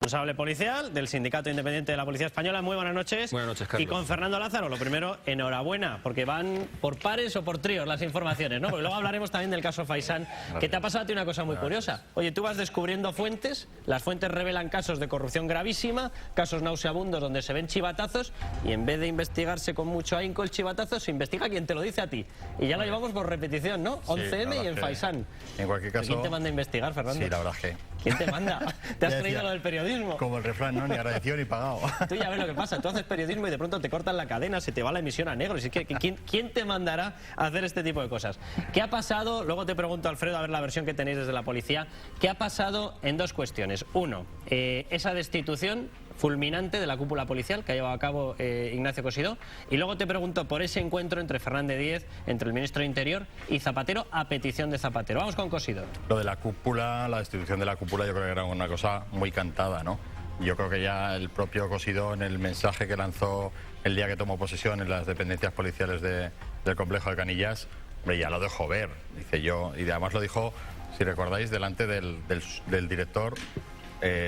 Responsable policial del Sindicato Independiente de la Policía Española. Muy buenas noches. Buenas noches, Carlos. Y con Fernando Lázaro, lo primero, enhorabuena, porque van por pares o por tríos las informaciones, ¿no? Porque luego hablaremos también del caso Faisán, que te ha pasado a ti una cosa muy curiosa. Oye, tú vas descubriendo fuentes, las fuentes revelan casos de corrupción gravísima, casos nauseabundos donde se ven chivatazos, y en vez de investigarse con mucho ahínco el chivatazo, se investiga quien te lo dice a ti. Y ya lo llevamos por repetición, ¿no? 11M y en Faisán. En cualquier caso... ¿Quién te manda a investigar, Fernando? Sí, la verdad es que... ¿Quién te manda? ¿Te has creído lo del periodismo? Como el refrán, ¿no? Ni agradecido ni pagado. Tú ya ves lo que pasa, tú haces periodismo y de pronto te cortan la cadena, se te va la emisión a negro. Es que, ¿quién te mandará a hacer este tipo de cosas? ¿Qué ha pasado? Luego te pregunto, Alfredo, a ver la versión que tenéis desde la policía. ¿Qué ha pasado en dos cuestiones? Uno, esa destitución fulminante de la cúpula policial que ha llevado a cabo Ignacio Cosidó, y luego te pregunto por ese encuentro entre Fernández Díez, entre el ministro de Interior y Zapatero, a petición de Zapatero. Vamos con Cosidó. Lo de la cúpula, la destitución de la cúpula, yo creo que era una cosa muy cantada, ¿no? Yo creo que ya el propio Cosidó, en el mensaje que lanzó el día que tomó posesión en las dependencias policiales del complejo de Canillas, hombre, ya lo dejó ver, dice yo, y además lo dijo, si recordáis, delante del director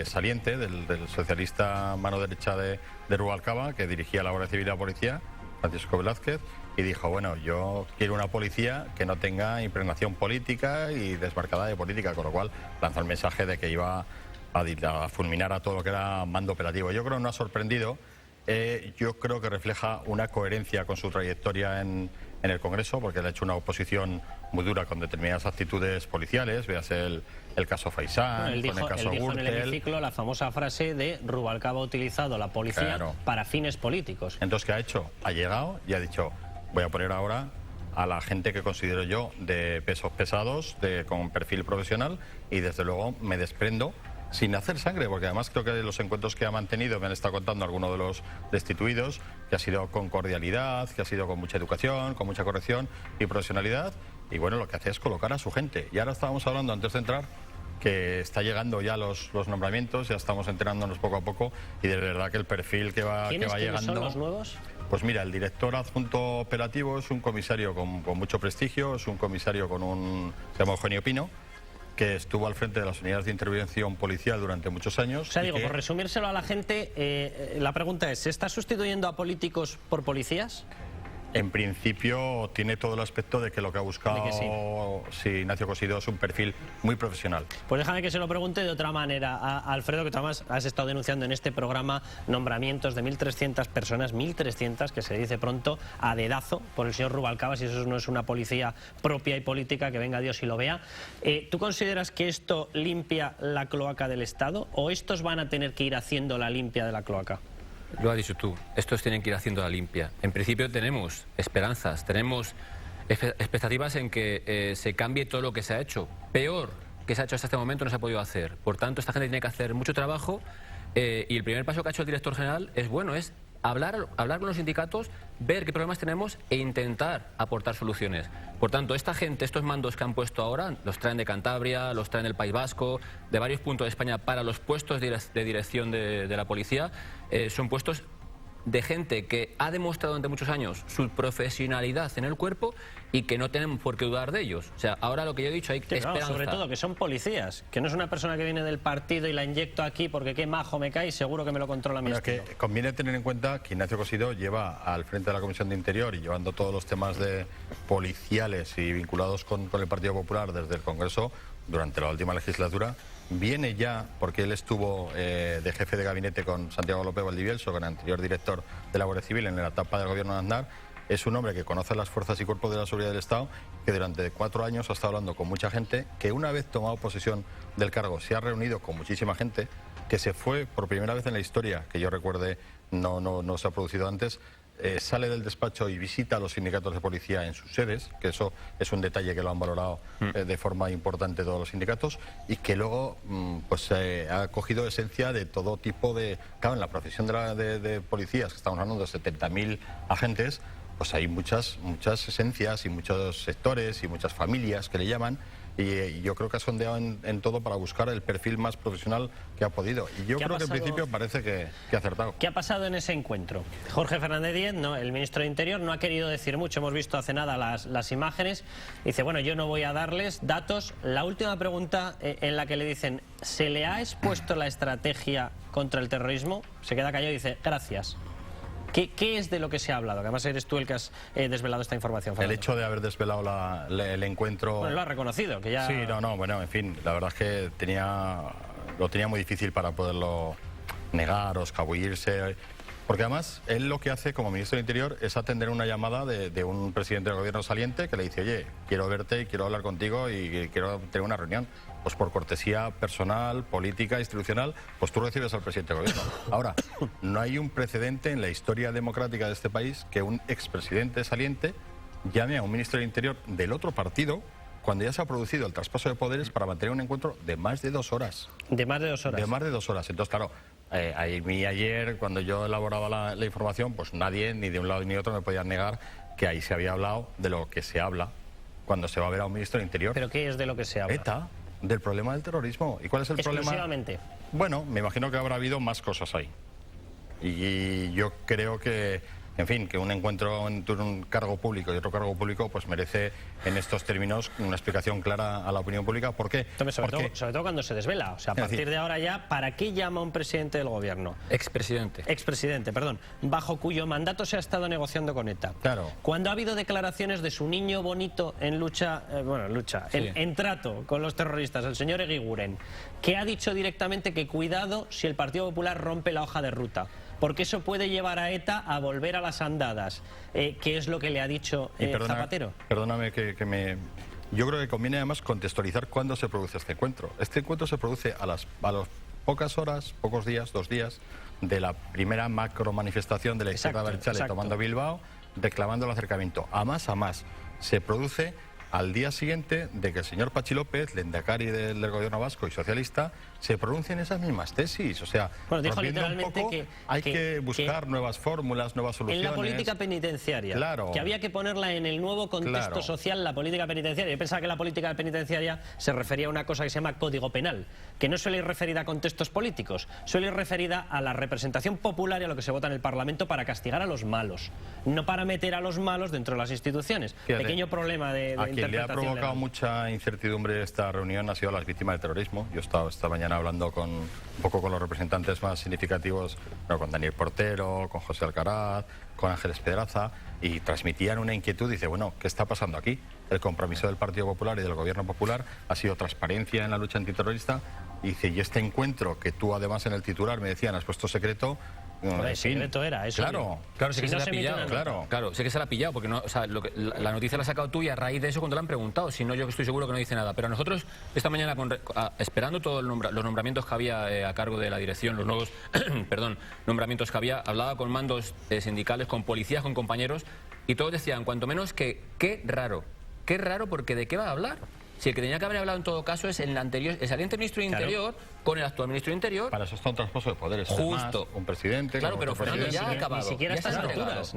saliente, del socialista mano derecha de Rubalcaba, que dirigía la Guardia Civil y la Policía, Francisco Velázquez, y dijo, bueno, yo quiero una policía que no tenga impregnación política y desmarcada de política, con lo cual lanzó el mensaje de que iba a fulminar a todo lo que era mando operativo. Yo creo que no ha sorprendido, yo creo que refleja una coherencia con su trayectoria en el Congreso, porque le ha hecho una oposición muy dura con determinadas actitudes policiales, veas el caso Faisán, bueno, él dijo en el hemiciclo la famosa frase de Rubalcaba ha utilizado la policía para fines políticos. Entonces, ¿qué ha hecho? Ha llegado y ha dicho, voy a poner ahora a la gente que considero yo de pesos pesados, con perfil profesional, y desde luego me desprendo sin hacer sangre, porque además creo que los encuentros que ha mantenido, me han estado contando algunos de los destituidos, que ha sido con cordialidad, que ha sido con mucha educación, con mucha corrección y profesionalidad, y bueno, lo que hace es colocar a su gente. Y ahora estábamos hablando, antes de entrar, que está llegando ya los nombramientos, ya estamos enterándonos poco a poco, y de verdad que el perfil que va llegando... ¿Son los nuevos? Pues mira, el director adjunto operativo es un comisario con mucho prestigio, es un comisario se llama Eugenio Pino, que estuvo al frente de las unidades de intervención policial durante muchos años. O sea, digo, por resumírselo a la gente, la pregunta es, ¿se está sustituyendo a políticos por policías? En principio tiene todo el aspecto de que lo que ha buscado Ignacio Cosidó es un perfil muy profesional. Pues déjame que se lo pregunte de otra manera a Alfredo, que tú además has estado denunciando en este programa nombramientos de 1.300 personas, 1.300, que se dice pronto, a dedazo por el señor Rubalcaba, si eso no es una policía propia y política, que venga Dios y lo vea. ¿Tú consideras que esto limpia la cloaca del Estado o estos van a tener que ir haciendo la limpia de la cloaca? Lo has dicho tú, estos tienen que ir haciendo la limpia. En principio tenemos esperanzas, tenemos expectativas en que se cambie todo lo que se ha hecho. Peor que se ha hecho hasta este momento no se ha podido hacer. Por tanto, esta gente tiene que hacer mucho trabajo y el primer paso que ha hecho el director general es bueno, es hablar con los sindicatos, ver qué problemas tenemos e intentar aportar soluciones. Por tanto, esta gente, estos mandos que han puesto ahora, los traen de Cantabria, los traen del País Vasco, de varios puntos de España para los puestos de dirección de la policía, son puestos de gente que ha demostrado durante muchos años su profesionalidad en el cuerpo y que no tenemos por qué dudar de ellos. O sea, ahora lo que yo he dicho, hay esperanza. Sobre todo que son policías, que no es una persona que viene del partido y la inyecto aquí porque qué majo me cae y seguro que me lo controla mi estilo. Que conviene tener en cuenta que Ignacio Cosidó lleva al frente de la Comisión de Interior y llevando todos los temas de policiales y vinculados con el Partido Popular desde el Congreso durante la última legislatura. Viene ya, porque él estuvo de jefe de gabinete con Santiago López Valdivielso, con el anterior director de la Guardia Civil en la etapa del gobierno de Aznar. Es un hombre que conoce las fuerzas y cuerpos de la seguridad del Estado, que durante 4 años ha estado hablando con mucha gente, que una vez tomado posesión del cargo se ha reunido con muchísima gente, que se fue por primera vez en la historia, que yo recuerde no se ha producido antes, sale del despacho y visita a los sindicatos de policía en sus sedes, que eso es un detalle que lo han valorado de forma importante todos los sindicatos, y que luego pues ha cogido esencia de todo tipo de... Claro, en la profesión de policías, que estamos hablando de 70.000 agentes, pues hay muchas esencias y muchos sectores y muchas familias que le llaman, y yo creo que ha sondeado en todo para buscar el perfil más profesional que ha podido. Y yo creo que en principio parece que ha acertado. ¿Qué ha pasado en ese encuentro? Jorge Fernández Díez, el ministro de Interior, no ha querido decir mucho. Hemos visto hace nada las imágenes. Dice, bueno, yo no voy a darles datos. La última pregunta en la que le dicen, ¿se le ha expuesto la estrategia contra el terrorismo? Se queda callado y dice, gracias. ¿Qué es de lo que se ha hablado? Que además eres tú el que has desvelado esta información, Fernando. El hecho de haber desvelado el encuentro... Bueno, lo ha reconocido, que ya... Sí, bueno, en fin, la verdad es que lo tenía muy difícil para poderlo negar o escabullirse. Porque además, él lo que hace como ministro de Interior es atender una llamada de un presidente del gobierno saliente que le dice, oye, quiero verte y quiero hablar contigo y quiero tener una reunión. Pues por cortesía personal, política, institucional, pues tú recibes al presidente del gobierno. Ahora, no hay un precedente en la historia democrática de este país que un expresidente saliente llame a un ministro del Interior del otro partido cuando ya se ha producido el traspaso de poderes para mantener un encuentro de más de 2 horas. ¿De más de 2 horas? De más de 2 horas. Entonces, claro, ayer, cuando yo elaboraba la información, pues nadie, ni de un lado ni de otro, me podía negar que ahí se había hablado de lo que se habla cuando se va a ver a un ministro del Interior. ¿Pero qué es de lo que se habla? ETA. Del problema del terrorismo. ¿Y cuál es el problema? Exclusivamente. Bueno, me imagino que habrá habido más cosas ahí. Y yo creo que, en fin, que un encuentro entre un cargo público y otro cargo público pues merece en estos términos una explicación clara a la opinión pública. ¿Por qué? Sobre todo cuando se desvela. O sea, a partir de ahora ya, ¿para qué llama un presidente del gobierno? Expresidente, perdón. Bajo cuyo mandato se ha estado negociando con ETA. Claro. Cuando ha habido declaraciones de su niño bonito en lucha, en trato con los terroristas, el señor Eguiguren, que ha dicho directamente que cuidado si el Partido Popular rompe la hoja de ruta, porque eso puede llevar a ETA a volver a las andadas. ¿Qué es lo que le ha dicho Zapatero? Perdóname yo creo que conviene además contextualizar cuándo se produce este encuentro. Este encuentro se produce a las pocas horas, pocos días, 2 días, de la primera macro manifestación de la izquierda abertzale tomando Bilbao, reclamando el acercamiento. A más, se produce al día siguiente de que el señor Patxi López, lehendakari del gobierno vasco y socialista, se pronuncien esas mismas tesis. O sea, dijo literalmente hay que buscar nuevas fórmulas, nuevas soluciones. En la política penitenciaria, que había que ponerla en el nuevo contexto social, la política penitenciaria. Yo pensaba que la política penitenciaria se refería a una cosa que se llama Código Penal, que no suele ir referida a contextos políticos, suele ir referida a la representación popular y a lo que se vota en el Parlamento para castigar a los malos, no para meter a los malos dentro de las instituciones. Fíjate, pequeño problema de interpretación. Quien le ha provocado mucha incertidumbre esta reunión ha sido las víctimas del terrorismo. Yo he estado esta mañana hablando un poco con los representantes más significativos, con Daniel Portero, con José Alcaraz, con Ángeles Pedraza, y transmitían una inquietud. Dice, bueno, ¿qué está pasando aquí? El compromiso del Partido Popular y del Gobierno Popular ha sido transparencia en la lucha antiterrorista. Y dice, y este encuentro que tú además en el titular me decían has puesto secreto. Secreto era, eso. Claro, sí que se la ha pillado. Claro, sé que se la ha pillado, porque no, o sea, la noticia la has sacado tú y a raíz de eso cuando la han preguntado. Si no, yo estoy seguro que no dice nada. Pero nosotros, esta mañana, esperando todos los nombramientos que había a cargo de la dirección, los nuevos nombramientos que había, hablaba con mandos sindicales, con policías, con compañeros, y todos decían, cuanto menos, que qué raro, porque ¿de qué va a hablar? Si el que tenía que haber hablado en todo caso es el saliente ministro de Interior con el actual ministro de Interior. Para eso está un traspaso de poderes. Justo. Además, un presidente. Claro, pero Fernando ya ha acabado. Ni siquiera a estas alturas.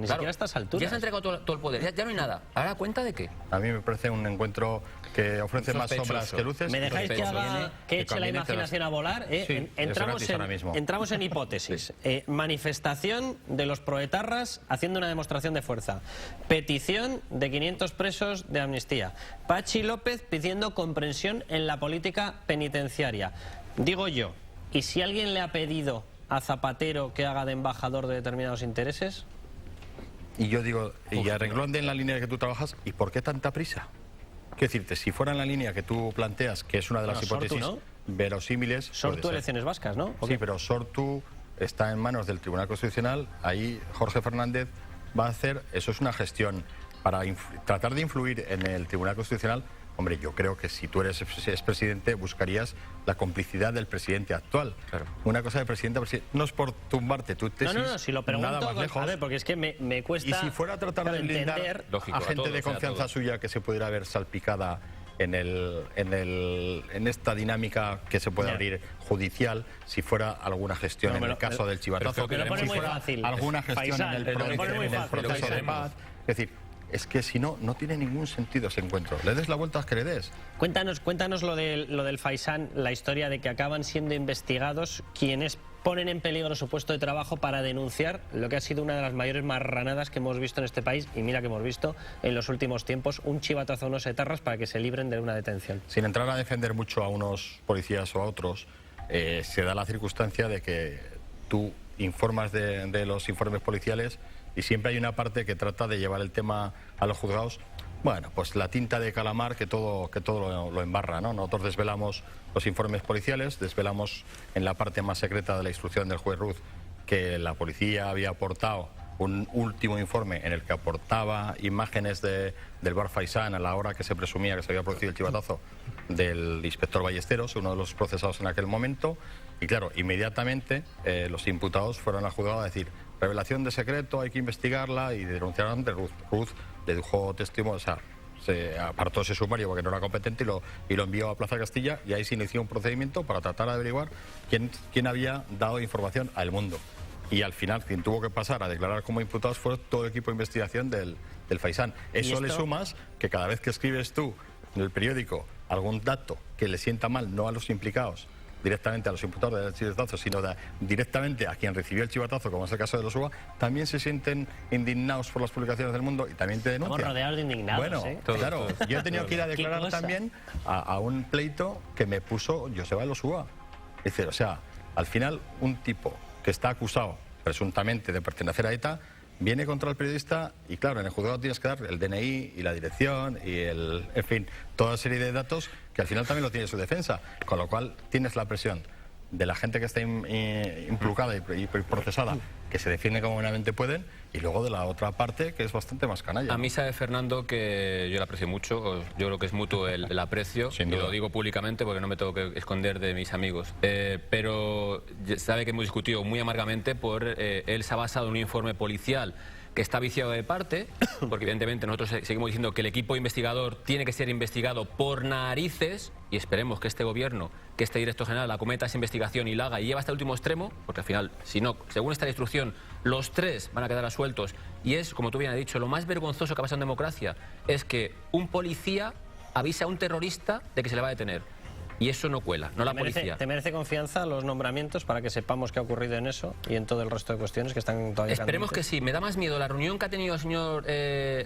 Ya se ha entregado todo el poder. Ya no hay nada. ¿Ahora cuenta de qué? A mí me parece un encuentro que ofrece más sombras que luces. ¿Me dejáis que eche la imaginación a volar? Sí, entramos en hipótesis. Manifestación de los proetarras haciendo una demostración de fuerza. Petición de 500 presos de amnistía. Patxi López pidiendo comprensión en la política penitenciaria. Digo yo, ¿y si alguien le ha pedido a Zapatero que haga de embajador de determinados intereses? Y yo digo, y a renglón de en la línea que tú trabajas, ¿y por qué tanta prisa? Quiero decirte, si fuera en la línea que tú planteas, que es una de las hipótesis verosímiles... Sortu elecciones vascas, ¿no? Sí, pero Sortu está en manos del Tribunal Constitucional. Ahí Jorge Fernández va a hacer, eso es una gestión para tratar de influir en el Tribunal Constitucional. Hombre, yo creo que si tú eres expresidente buscarías la complicidad del presidente actual. Claro. Una cosa de presidente no es por tumbarte tu tesis. No, si lo pregunto, nada más lejos. A ver, porque es que me cuesta. Y si fuera a tratar de blindar a gente de confianza suya que se pudiera ver salpicada en esta dinámica que se puede abrir judicial, si fuera alguna gestión en el caso del chivatazo, si fuera alguna gestión en el proceso de paz. Es decir, es que si no, no tiene ningún sentido ese encuentro. Le des la vuelta que le des. Cuéntanos lo del Faisán, la historia de que acaban siendo investigados quienes ponen en peligro su puesto de trabajo para denunciar lo que ha sido una de las mayores marranadas que hemos visto en este país, y mira que hemos visto en los últimos tiempos, un chivatazo a unos etarras para que se libren de una detención. Sin entrar a defender mucho a unos policías o a otros, se da la circunstancia de que tú informas de los informes policiales y siempre hay una parte que trata de llevar el tema a los juzgados. Bueno, pues la tinta de calamar que todo lo embarra, ¿no? Nosotros desvelamos los informes policiales, desvelamos en la parte más secreta de la instrucción del juez Ruz que la policía había aportado un último informe en el que aportaba imágenes del bar Faisán a la hora que se presumía que se había producido el chivatazo del inspector Ballesteros, uno de los procesados en aquel momento. Y claro, inmediatamente los imputados fueron al juzgado a decir: revelación de secreto, hay que investigarla, y denunciaron ante Ruz. Ruz le dijo testimonio, o sea, se apartó ese sumario porque no era competente y lo envió a Plaza Castilla, y ahí se inició un procedimiento para tratar de averiguar quién había dado información al mundo. Y al final, quien tuvo que pasar a declarar como imputados fue todo el equipo de investigación del Faisán. Eso le sumas que cada vez que escribes tú en el periódico algún dato que le sienta mal, no a los implicados, directamente a los imputados del chivatazo, sino directamente a quien recibió el chivatazo, como es el caso de los UBA, también se sienten indignados por las publicaciones del mundo y también te denuncian. Estamos rodeados de indignados. Bueno, claro, yo he tenido que ir a declarar también a un pleito que me puso Joseba de los UBA. Es decir, o sea, al final un tipo que está acusado presuntamente de pertenecer a ETA viene contra el periodista y claro, en el juzgado tienes que dar el DNI y la dirección y en fin, toda serie de datos que al final también lo tiene su defensa, con lo cual tienes la presión de la gente que está implicada y procesada, que se defiende como buenamente pueden, y luego de la otra parte que es bastante más canalla. A mí sabe Fernando que yo le aprecio mucho, yo creo que es mutuo el aprecio, y lo digo públicamente porque no me tengo que esconder de mis amigos, pero sabe que hemos discutido muy amargamente por él se ha basado en un informe policial que está viciado de parte, porque evidentemente nosotros seguimos diciendo que el equipo investigador tiene que ser investigado por narices, y esperemos que este gobierno, que este director general acometa esa investigación y la haga y lleva hasta el último extremo, porque al final, si no, según esta instrucción, los tres van a quedar asueltos, y es, como tú bien has dicho, lo más vergonzoso que ha pasado en democracia, es que un policía avisa a un terrorista de que se le va a detener. Y eso no cuela, no la policía. ¿Te merece confianza los nombramientos para que sepamos qué ha ocurrido en eso y en todo el resto de cuestiones que están todavía Esperemos candentes? que sí. Me da más miedo la reunión que ha tenido el señor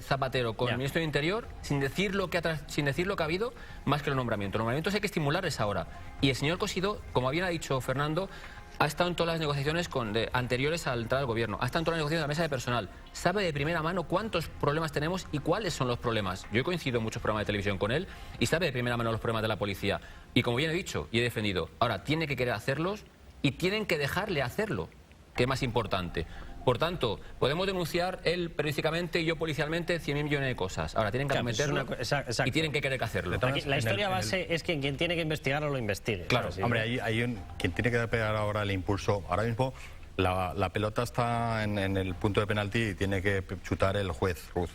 Zapatero con el ministro del Interior, sin decir lo que ha habido, más que los nombramientos. Los nombramientos hay que estimularles ahora. Y el señor Cosidó, como bien ha dicho Fernando, ha estado en todas las negociaciones anteriores a la entrada del gobierno, ha estado en todas las negociaciones de la mesa de personal, sabe de primera mano cuántos problemas tenemos y cuáles son los problemas. Yo he coincidido en muchos programas de televisión con él y sabe de primera mano los problemas de la policía. Y como bien he dicho y he defendido, ahora tiene que querer hacerlos y tienen que dejarle hacerlo, que es más importante. Por tanto, podemos denunciar él periodísticamente y yo policialmente 100.000 millones de cosas. Ahora tienen que cometerlo y tienen que querer hacerlo. Aquí, la historia base es que quien tiene que investigarlo lo investigue. Claro, sí, hombre, quien tiene que pegar ahora el impulso. Ahora mismo la pelota está en el punto de penalti y tiene que chutar el juez Ruz.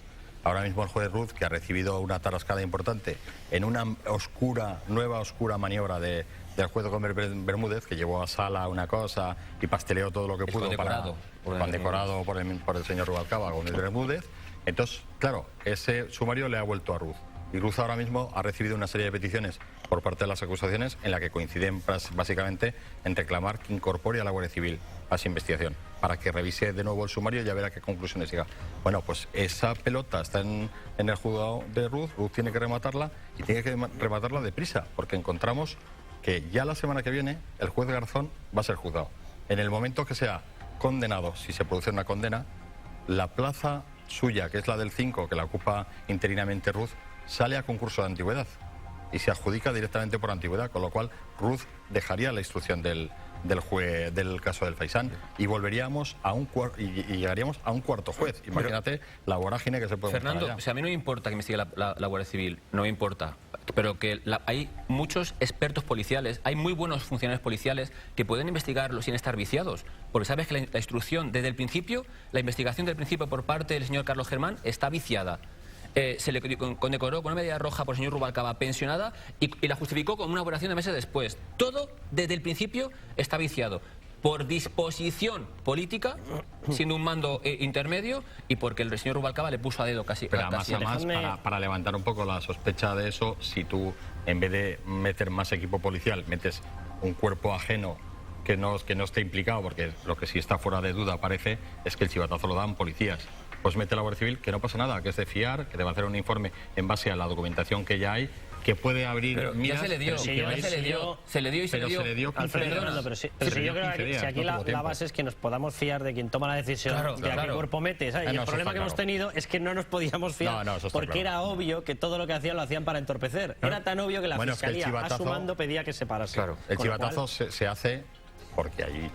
Ahora mismo el juez Ruz, que ha recibido una tarascada importante en una nueva oscura maniobra del juez Gómez Bermúdez, que llevó a sala una cosa y pasteleó todo lo que pudo condecorado por el señor Rubalcaba, Gómez Bermúdez. Entonces, claro, ese sumario le ha vuelto a Ruz. Y Ruz ahora mismo ha recibido una serie de peticiones por parte de las acusaciones en la que coinciden básicamente en reclamar que incorpore a la Guardia Civil a esa investigación, para que revise de nuevo el sumario y ya verá qué conclusiones llega. Bueno, pues esa pelota está en el juzgado de Ruz tiene que rematarla y tiene que rematarla deprisa, porque encontramos que ya la semana que viene el juez Garzón va a ser juzgado. En el momento que sea condenado, si se produce una condena, la plaza suya, que es la del 5, que la ocupa interinamente Ruz, sale a concurso de antigüedad y se adjudica directamente por antigüedad, con lo cual Ruz dejaría la instrucción del caso del Faisán y volveríamos a y llegaríamos a un cuarto juez. Imagínate la vorágine que se puede montar allá. Fernando, o sea, a mí no me importa que investigue la Guardia Civil, no me importa, pero que hay muchos expertos policiales, hay muy buenos funcionarios policiales que pueden investigarlo sin estar viciados, porque sabes que la instrucción desde el principio, la investigación del principio por parte del señor Carlos Germán está viciada. Se le condecoró con una medalla roja por el señor Rubalcaba pensionada y la justificó con una operación de meses después. Todo desde el principio está viciado. por disposición política, siendo un mando intermedio, y porque el señor Rubalcaba le puso a dedo casi. Pero además, para levantar un poco la sospecha de eso, si tú, en vez de meter más equipo policial, metes un cuerpo ajeno que no esté implicado, porque lo que sí está fuera de duda parece es que el chivatazo lo dan policías. Pues mete la Guardia Civil, que no pasa nada, que es de fiar, que te va a hacer un informe en base a la documentación que ya hay, que puede abrir ya se le dio, se le dio. Alfredo, pero yo creo que si aquí la base es que nos podamos fiar de quien toma la decisión, de a qué cuerpo mete, ¿sabes? Y el problema que hemos tenido es que no nos podíamos fiar, porque era obvio que todo lo que hacían lo hacían para entorpecer. Era tan obvio que la Fiscalía, a su mando, pedía que se parase. Claro, el chivatazo se hace porque hay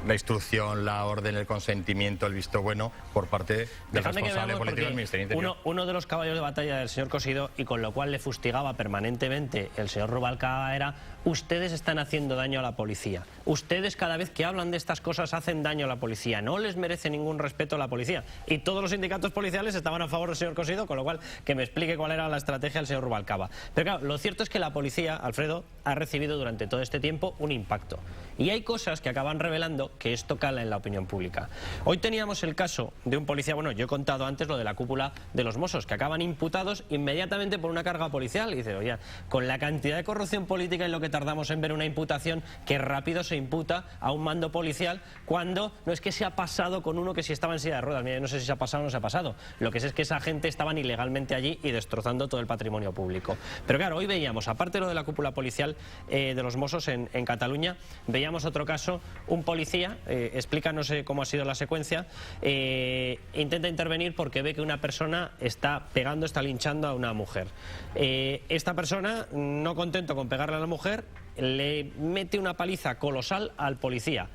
la instrucción, la orden, el consentimiento, el visto bueno por parte del responsable político del Ministerio del Interior. Uno de los caballos de batalla del señor Cosidó, y con lo cual le fustigaba permanentemente el señor Rubalcaba, era: ustedes están haciendo daño a la policía. Ustedes, cada vez que hablan de estas cosas, hacen daño a la policía. No les merece ningún respeto a la policía. Y todos los sindicatos policiales estaban a favor del señor Cosidó, con lo cual que me explique cuál era la estrategia del señor Rubalcaba. Pero claro, lo cierto es que la policía, Alfredo, ha recibido durante todo este tiempo un impacto. Y hay cosas que acaban revelando que esto cala en la opinión pública. Hoy teníamos el caso de un policía, bueno, yo he contado antes lo de la cúpula de los Mossos, que acaban imputados inmediatamente por una carga policial. Y dice: oye, con la cantidad de corrupción política y lo que tardamos en ver una imputación, que rápido se imputa a un mando policial, cuando no es que se ha pasado con uno que si estaba en silla de ruedas. Mira, no sé si se ha pasado o no se ha pasado. Lo que sé es que esa gente estaban ilegalmente allí y destrozando todo el patrimonio público. Pero claro, hoy veíamos, aparte de lo de la cúpula policial de los Mossos en Cataluña, veíamos otro caso, un policía, explica, no sé cómo ha sido la secuencia, intenta intervenir porque ve que una persona está pegando, está linchando a una mujer. Esta persona, no contento con pegarle a la mujer, le mete una paliza colosal al policía.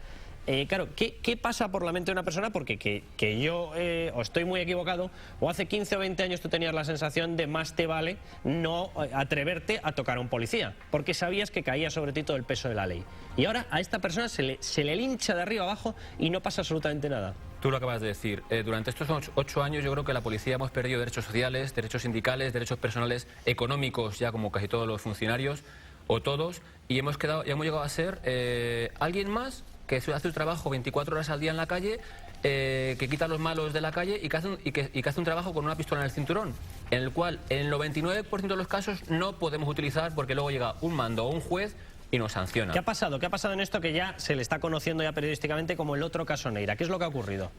Claro, ¿qué pasa por la mente de una persona? Porque que yo o estoy muy equivocado, o hace 15 o 20 años tú tenías la sensación de más te vale no atreverte a tocar a un policía, porque sabías que caía sobre ti todo el peso de la ley. Y ahora a esta persona se le lincha de arriba abajo y no pasa absolutamente nada. Tú lo acabas de decir. Durante estos 8 años yo creo que la policía hemos perdido derechos sociales, derechos sindicales, derechos personales, económicos, ya como casi todos los funcionarios, o todos, y hemos llegado a ser alguien más que hace su trabajo 24 horas al día en la calle, que quita a los malos de la calle y que hace un trabajo con una pistola en el cinturón, en el cual en el 99% de los casos no podemos utilizar, porque luego llega un mando o un juez y nos sanciona. ¿Qué ha pasado? ¿Qué ha pasado en esto que ya se le está conociendo ya periodísticamente como el otro caso Neira? ¿Qué es lo que ha ocurrido?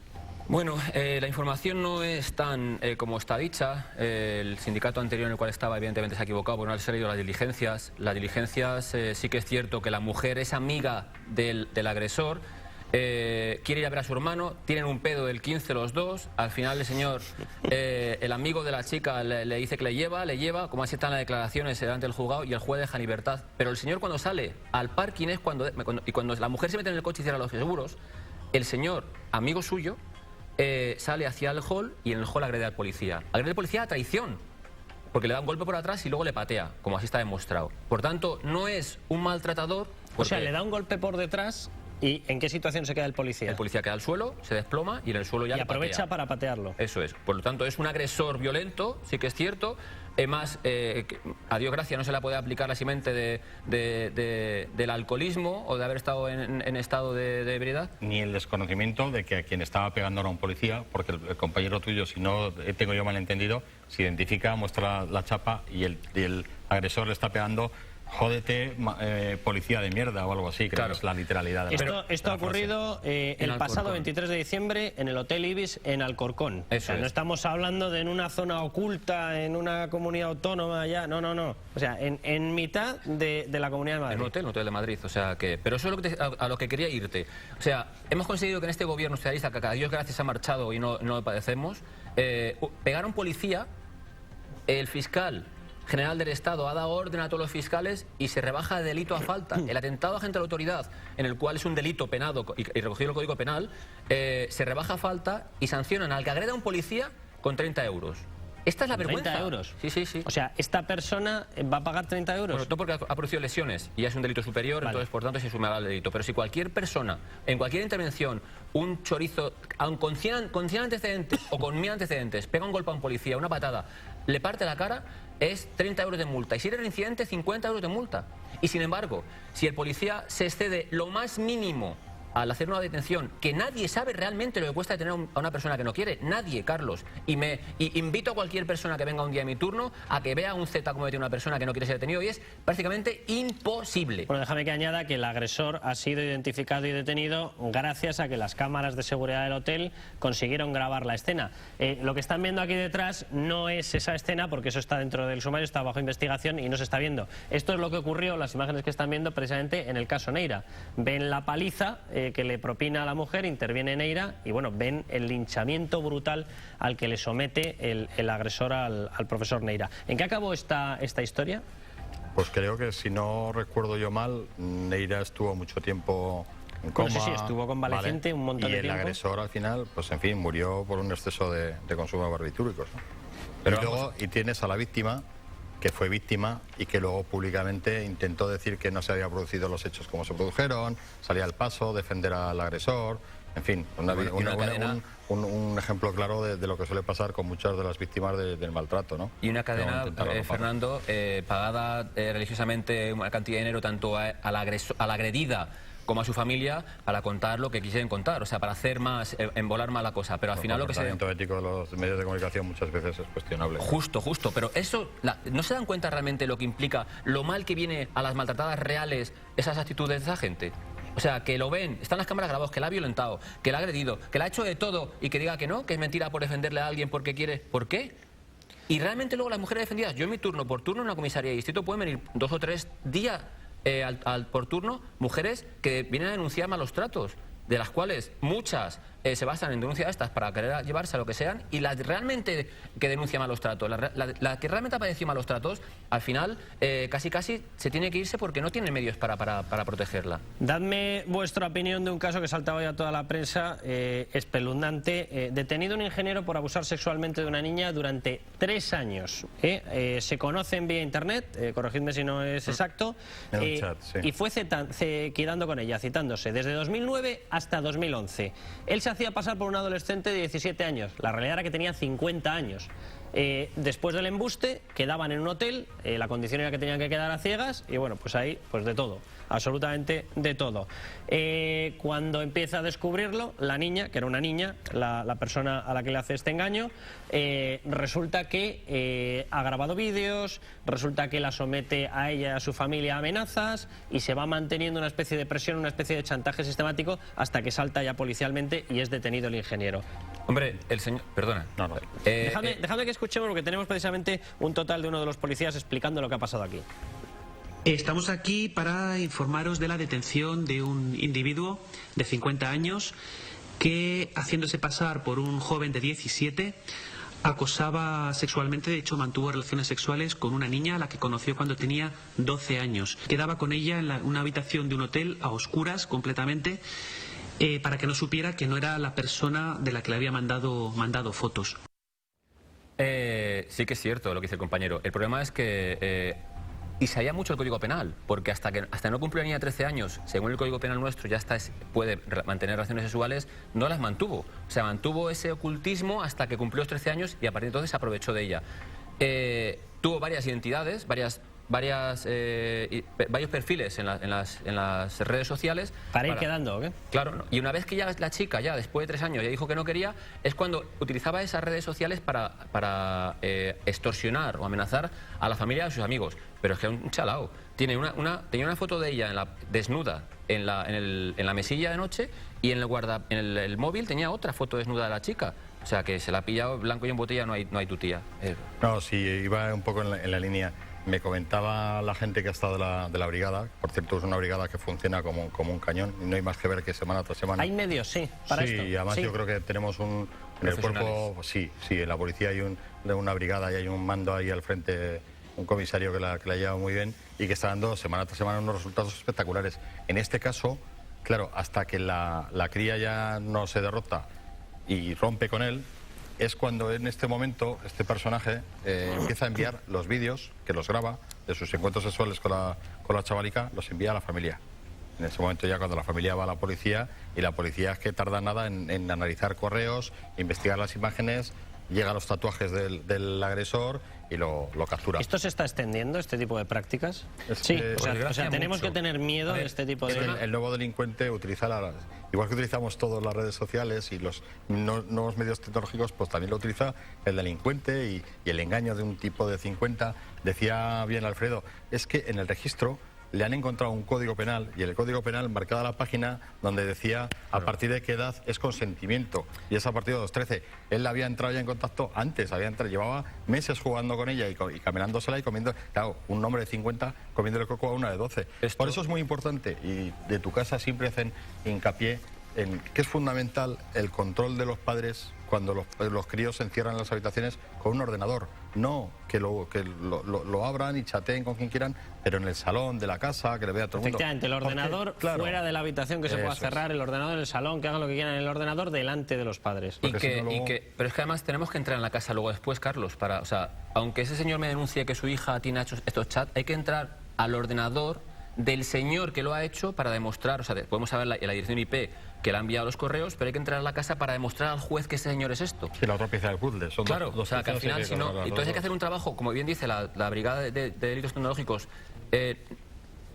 Bueno, la información no es tan como está dicha. El sindicato anterior en el cual estaba evidentemente se ha equivocado por no haberse leído las diligencias. Las diligencias sí que es cierto que la mujer es amiga del agresor, quiere ir a ver a su hermano, tienen un pedo del 15 los dos, al final el señor, el amigo de la chica le dice que le lleva, como así están las declaraciones delante del juzgado, y el juez deja libertad. Pero el señor, cuando sale al parking, es cuando la mujer se mete en el coche y cierra los seguros, el señor, amigo suyo, sale hacia el hall y en el hall agrede al policía. Agrede al policía a traición, porque le da un golpe por atrás y luego le patea, como así está demostrado. Por tanto, no es un maltratador. O sea, le da un golpe por detrás. ¿Y en qué situación se queda el policía? El policía queda al suelo, se desploma y en el suelo ya le aprovecha patea. Para patearlo. Eso es. Por lo tanto, es un agresor violento, sí que es cierto. Más, a Dios gracias, no se le puede aplicar la simente del alcoholismo o de haber estado en estado de ebriedad. Ni el desconocimiento de que a quien estaba pegando era un policía, porque el compañero tuyo, si no tengo yo malentendido, se identifica, muestra la chapa y el agresor le está pegando: jódete, policía de mierda, o algo así, creo que es la literalidad de Esto ha ocurrido el pasado 23 de diciembre en el Hotel Ibis en Alcorcón. No estamos hablando de en una zona oculta, en una comunidad autónoma ya, no. O sea, en mitad de la Comunidad de Madrid. En un hotel de Madrid, o sea que... Pero eso es a lo que quería irte. O sea, hemos conseguido que en este gobierno socialista, que a Dios gracias ha marchado y no lo padecemos, pegar a un policía, el fiscal general del Estado ha dado orden a todos los fiscales y se rebaja de delito a falta. El atentado agente de la autoridad, en el cual es un delito penado y recogido en el Código Penal, se rebaja a falta y sancionan al que agreda a un policía con 30 euros. Esta es la vergüenza. 30 euros. Sí. O sea, esta persona va a pagar 30 euros. Bueno, no, porque ha producido lesiones y ya es un delito superior, vale. Entonces por tanto se sumará al delito. Pero si cualquier persona, en cualquier intervención, un chorizo, aun con 100 antecedentes o con 1000 antecedentes, pega un golpe a un policía, una patada, le parte la cara, es 30 euros de multa. Y si eres reincidente, 50 euros de multa. Y sin embargo, si el policía se excede lo más mínimo al hacer una detención, que nadie sabe realmente lo que cuesta detener a una persona que no quiere, nadie, Carlos, y invito a cualquier persona que venga un día a mi turno a que vea un Z como detiene una persona que no quiere ser detenido, y es prácticamente imposible. Bueno, déjame que añada que el agresor ha sido identificado y detenido gracias a que las cámaras de seguridad del hotel consiguieron grabar la escena. Lo que están viendo aquí detrás no es esa escena, porque eso está dentro del sumario, está bajo investigación y no se está viendo. Esto es lo que ocurrió, las imágenes que están viendo precisamente en el caso Neira. Ven la paliza que le propina a la mujer, interviene Neira y bueno, ven el linchamiento brutal al que le somete el agresor al profesor Neira. ¿En qué acabó esta historia? Pues creo que, si no recuerdo yo mal, Neira estuvo mucho tiempo en coma. Bueno, sí, estuvo convaleciente un montón de tiempo. Y el agresor al final, pues en fin, murió por un exceso de consumo de barbitúricos, ¿no? Pero luego, y tienes a la víctima, que fue víctima y que luego públicamente intentó decir que no se habían producido los hechos como se produjeron, salía al paso, defender al agresor, en fin, un ejemplo claro de lo que suele pasar con muchas de las víctimas del maltrato, ¿no? Y una cadena, Fernando, pagada religiosamente una cantidad de dinero tanto a la agredida como a su familia, para contar lo que quisieran contar, o sea, para hacer más, embolar más la cosa, pero al final lo que se... El comportamiento ético de los medios de comunicación muchas veces es cuestionable. Justo, pero eso, ¿no se dan cuenta realmente lo que implica, lo mal que viene a las maltratadas reales esas actitudes de esa gente? O sea, que lo ven, están las cámaras grabadas, que la ha violentado, que la ha agredido, que la ha hecho de todo y que diga que no, que es mentira por defenderle a alguien porque quiere... ¿Por qué? Y realmente luego las mujeres defendidas, yo en mi turno, por turno en una comisaría de distrito, pueden venir 2 o 3 días por turno, mujeres que vienen a denunciar malos tratos, de las cuales muchas se basan en denuncias estas para querer llevarse a lo que sean, y la realmente que denuncia malos tratos, la que realmente ha padecido malos tratos, al final casi se tiene que irse porque no tiene medios para protegerla. Dadme vuestra opinión de un caso que saltaba ya toda la prensa, espeluznante. Detenido un ingeniero por abusar sexualmente de una niña durante 3 años. Se conocen vía internet, corregidme si no es exacto, en un chat, sí. Y fue quedando con ella, citándose desde 2009 hasta 2011. Él se hacía pasar por un adolescente de 17 años, la realidad era que tenía 50 años. Después del embuste quedaban en un hotel, la condición era que tenían que quedar a ciegas y bueno, pues ahí pues de todo, absolutamente de todo. Cuando empieza a descubrirlo, la niña, que era una niña, la persona a la que le hace este engaño, resulta que ha grabado vídeos, resulta que la somete a ella y a su familia a amenazas y se va manteniendo una especie de presión, una especie de chantaje sistemático hasta que salta ya policialmente y es detenido el ingeniero. Hombre, el señor... Perdona. No. Déjame que escuchemos, porque tenemos precisamente un total de uno de los policías explicando lo que ha pasado aquí. Estamos aquí para informaros de la detención de un individuo de 50 años que, haciéndose pasar por un joven de 17, acosaba sexualmente, de hecho mantuvo relaciones sexuales con una niña a la que conoció cuando tenía 12 años. Quedaba con ella en una habitación de un hotel a oscuras completamente, para que no supiera que no era la persona de la que le había mandado fotos. Sí que es cierto lo que dice el compañero. El problema es que y se halla mucho el Código Penal, porque hasta no cumplió la niña de 13 años, según el Código Penal nuestro, ya puede mantener relaciones sexuales, no las mantuvo. O sea, mantuvo ese ocultismo hasta que cumplió los 13 años y a partir de entonces se aprovechó de ella. Tuvo varias identidades, varios perfiles en las redes sociales. ¿Para ir quedando o qué? Claro, y una vez que ya la chica, ya después de 3 años, ya dijo que no quería, es cuando utilizaba esas redes sociales para extorsionar o amenazar a la familia de sus amigos. Pero es que es un chalao. Tenía una foto de ella desnuda en la mesilla de noche, y en el móvil tenía otra foto desnuda de la chica. O sea, que se la ha pillado blanco y en botella, no hay tu tía. No, sí, iba un poco en la línea. Me comentaba la gente que ha estado de la brigada, por cierto es una brigada que funciona como un cañón, y no hay más que ver que semana tras semana. Hay medios, sí, para esto. Sí, y además yo creo que tenemos en el cuerpo, sí, en la policía hay una brigada y hay un mando ahí al frente, un comisario que la lleva muy bien y que está dando semana tras semana unos resultados espectaculares. En este caso, claro, hasta que la cría ya no se derrota y rompe con él, es cuando en este momento este personaje empieza a enviar los vídeos, que los graba, de sus encuentros sexuales con la chavalica, los envía a la familia. En ese momento ya cuando la familia va a la policía, y la policía es que tarda nada en analizar correos, investigar las imágenes, llega a los tatuajes del agresor y lo captura. ¿Esto se está extendiendo, este tipo de prácticas? Sí, o sea, tenemos que tener miedo de este tipo de... El nuevo delincuente utiliza igual que utilizamos todas las redes sociales y los nuevos medios tecnológicos, pues también lo utiliza el delincuente y el engaño de un tipo de 50. Decía bien Alfredo, es que en el registro le han encontrado un código penal y en el código penal marcada la página donde decía a partir de qué edad es consentimiento y es a partir de los 13. Él había entrado ya en contacto antes, llevaba meses jugando con ella y caminándosela y comiendo, claro, un hombre de 50 comiendo el coco a una de 12. Por eso es muy importante y de tu casa siempre hacen hincapié en que es fundamental el control de los padres cuando los críos se encierran en las habitaciones con un ordenador. No que lo abran y chateen con quien quieran, pero en el salón de la casa, que le vea a todo el mundo. Efectivamente, el ordenador fuera de la habitación, que se pueda cerrar, el ordenador en el salón, que hagan lo que quieran en el ordenador delante de los padres. Pero es que además tenemos que entrar en la casa luego después, Carlos, o sea, aunque ese señor me denuncie que su hija tiene hecho estos chats, hay que entrar al ordenador del señor que lo ha hecho para demostrar, o sea, podemos saber la dirección IP que le ha enviado los correos, pero hay que entrar a la casa para demostrar al juez que ese señor es esto. Sí, la otra pieza del puzzle. Son claro, o sea, que al final, si no... Entonces hay que hacer un trabajo, como bien dice la Brigada de Delitos Tecnológicos,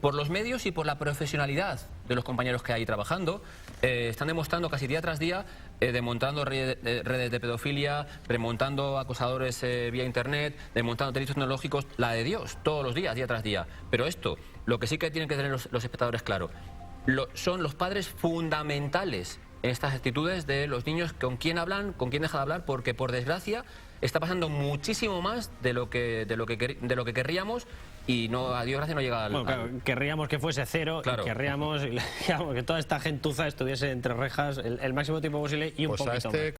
por los medios y por la profesionalidad de los compañeros que hay trabajando, están demostrando casi día tras día, desmontando redes de pedofilia, remontando acosadores vía internet, desmontando delitos tecnológicos, la de Dios, todos los días, día tras día. Pero esto, lo que sí que tienen que tener los espectadores claro, son los padres fundamentales en estas actitudes de los niños, con quién hablan, con quién dejan de hablar, porque por desgracia está pasando muchísimo más de lo que querríamos y no, a Dios gracias no llega al... Querríamos que fuese cero, claro. Y querríamos que toda esta gentuza estuviese entre rejas el máximo tiempo posible y un poquito más.